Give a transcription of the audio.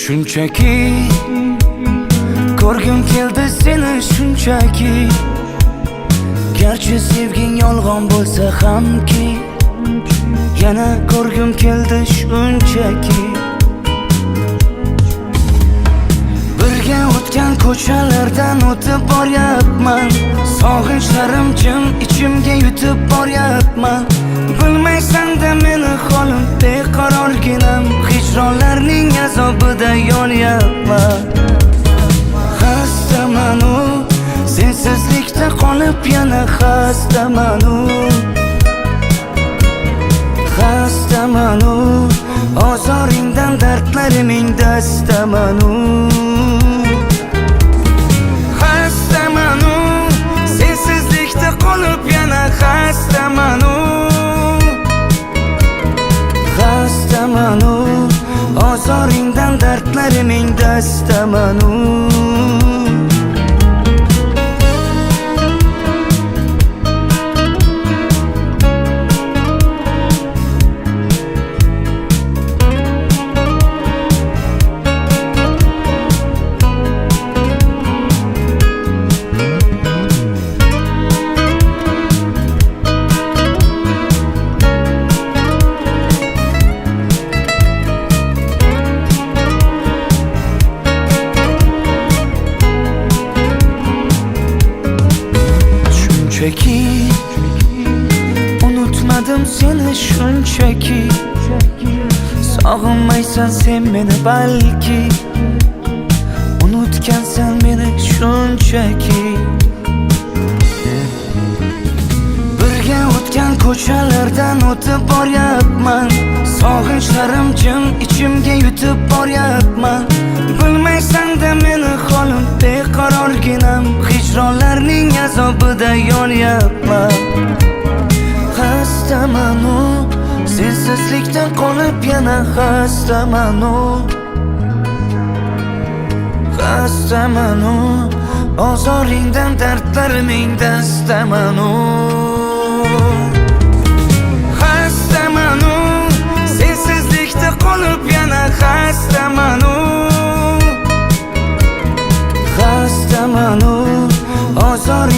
Shunchaki ko'rgim keldi seni shunchaki, garchi sevging yolg'on bo'lsa hamki, yana ko'rgim keldi shunchaki. Birga o'tgan ko'chalardan o'tib boryapman, sog'inchlarim jim ichimga yutib boryapman. Bilmaysan-da meni holim beqarorginam, hijronlarning azobida yonyapman. Xastaman-u, sensizlikda qolib yana xastaman-u. Xastaman-u, ozoringdan dardlariming dastaman-u. Xastaman-u, sensizlikda qolib yana xastaman-u. Xastaman-u, ozoringdan dardlariming dastaman-u. Shunchaki unutmadim seni shunchaki, sog'inmaysan sen meni balki, unutgansan meni shunchaki. Birga o'tgan ko'chalardan o'tib boryapman, sog'inchlarim jim ichimga yutib boryapman. Bilmaysan-da meni holim beqarorginam, hijronlarning azobida yonyapman. Xastaman-u, sensizlikdan qolib yana xastaman-u. Xastaman-u, ozoringdan dardlariming dastaman-u. Xastaman-u, sensizlikda qolib yana xastaman-u.